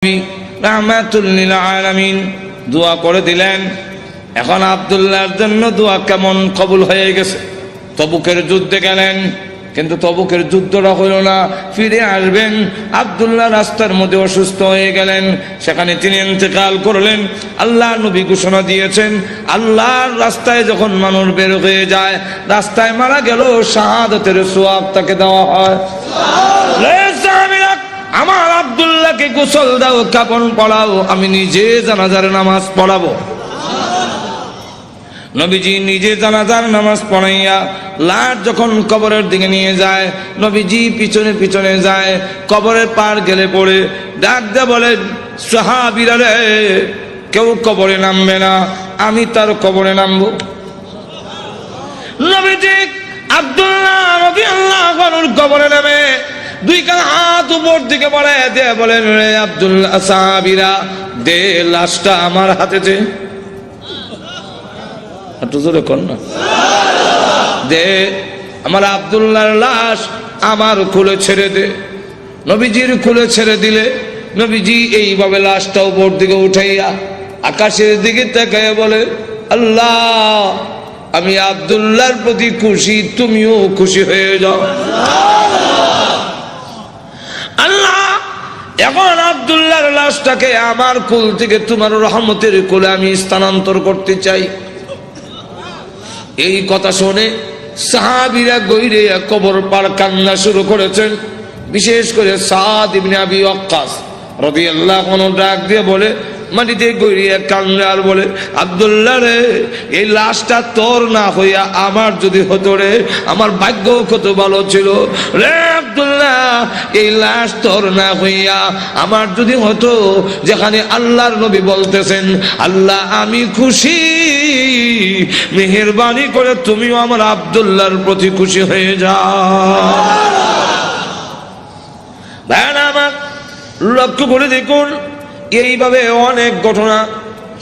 রাহমাতুল লিল আলামিন দোয়া করে দিলেন। এখন আব্দুল্লাহর জন্য দোয়া কেমন কবুল হয়ে গেছে। তবুকের যুদ্ধে গেলেন, কিন্তু তবুকের যুদ্ধটা হলো না। ফিরে আসবেন, আব্দুল্লাহ রাস্তার মধ্যে অসুস্থ হয়ে গেলেন, সেখানে তিনি ইন্তেকাল করলেন। আল্লাহ নবী ঘোষণা দিয়েছেন, আল্লাহর রাস্তায় যখন মানুষ বের হয়ে যায়, রাস্তায় মারা গেল, শাহাদাতের সওয়াব তাকে দেওয়া হয়। আমার আব্দুল্লাহকে গোসল দাও, কাফন পরাও, আমি নিজে জানাজার নামাজ পড়াবো। নবীজি নিজে জানাজার নামাজ পড়াইয়া লাশ যখন কবরের দিকে নিয়ে যায়, নবীজি পিছনে পিছনে যায়। কবরের পার গেলে পড়ে ডাক দিয়ে বলেন, সাহাবীরা রে, কেউ কবরে নামবে না, আমি তার কবরে নামবো। নবীজি আব্দুল্লাহ রাদিয়াল্লাহু আনহুর কবরে নামে দুই কান হাত উপর দিকে বাড়ায় দিয়ে বলেন, রে আব্দুল্লাহ, সাহাবীরা দে লাশটা আমার হাতে দে। একটু জোরে কর না। দে আমার আব্দুল্লাহর লাশ আমার কোলে ছেড়ে দে। নবীজির কোলে ছেড়ে দিলে নবীজি এইভাবে লাশটা উপর দিকে উঠাইয়া আকাশের দিকে তাকাইয়া বলে, আল্লাহ, আমি আব্দুল্লাহর প্রতি খুশি, তুমিও খুশি হয়ে যাও। আল্লাহ, এখন আব্দুল্লাহর লাশটাকে আমার কোল থেকে তোমার রহমতের কোলে আমি স্থানান্তর করতে চাই। এই কথা শুনে সাহাবীরা গইরে কবর পার কান্না শুরু করেছেন। বিশেষ করে সাদ ইবনে আবি ওয়াক্কাস রাদিয়াল্লাহু আনহু ডাক দিয়ে বলে, মাটিতে গইরে কান্না আর বলে, আব্দুল্লাহ রে, এই লাশটা তোর না হইয়া আমার যদি হতো রে, আমার ভাগ্য কত ভালো ছিল রে আব্দুল্লাহ। এই লাশ তোর না হইয়া আমার যদি হতো, যেখানে আল্লাহর নবী বলতেছেন, আল্লাহ আমি খুশি, মেহেরবানি করে তুমিও আমার আব্দুল্লাহর প্রতি খুশি হয়ে যাও। ভাইরা আমার, লক্ষ্য করে দেখুন, এইভাবে অনেক ঘটনা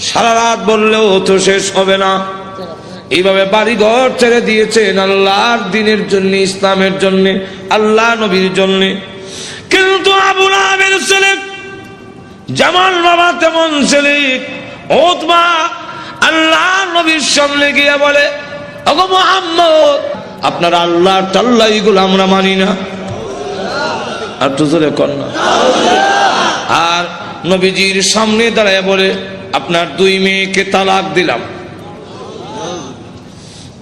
সারা রাত বললেও তো শেষ হবে না। এইভাবে বাড়ি ঘর ছেড়ে দিয়েছেন আল্লাহর দ্বীনের জন্য, ইসলামের জন্য, আল্লাহ নবীর জন্য। কিন্তু আবু লাহাবের ছেলে যেমন বাবা তেমন ছেলে উতবা আল্লাহ নবীর সামনে গিয়ে বলে, ওগো মুহাম্মদ, আপনার আল্লাহ টাল্লাহ এগুলো আমরা মানি না। আর তো জোরে কর না। আর নবীজির সামনে দাঁড়ায় বলে, আপনার দুই মেয়েকে তালাক দিলাম।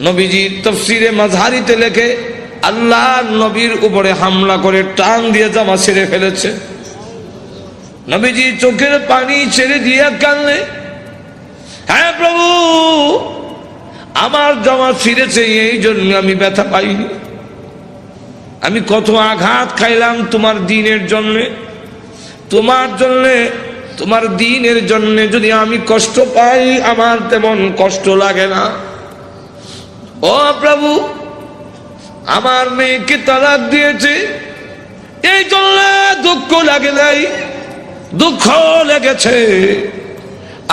নবীজির তাফসীরে মাযহারিতে লেখে, আল্লাহ নবীর উপরে হামলা করে টান দিয়ে জামা ছেড়ে ফেলেছে। নবীজি চোখের পানি ছেড়ে দিয়ে কাঁদলে, হ্যাঁ প্রভু, আমার জামা ছিঁড়েছে, এই জন্য আমি ব্যথা পাইনি। আমি কত আঘাত খাইলাম তোমার দ্বীনের জন্যে, তোমার জন্যে, তোমার দ্বীনের জন্যে যদি আমি কষ্ট পাই, আমার তেমন কষ্ট লাগে না। ও প্রভু, আমার মেয়েকে তালাক দিয়েছে, এই জন্য দুঃখ লাগে নাই, দুঃখ লেগেছে।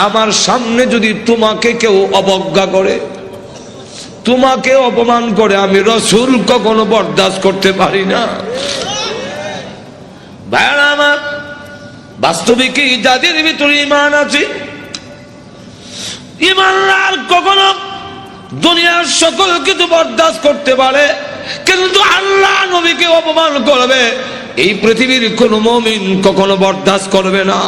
আমার সামনে যদি তোমাকে কেউ অবজ্ঞা করে, তোমাকে অপমান করে, আমি রাসূল কখনো বরদাস্ত করতে পারি না। ভাইরা আমার, বাস্তবিক যাদের ভিতরে ঈমান আছে, ঈমানদার কখনো দুনিয়ার সকল কিছু বরদাস্ত করতে পারে, কিন্তু আল্লাহ নবীকে অপমান করবে, এই পৃথিবীর কোন মুমিন কখনো বরদাস্ত করবে না।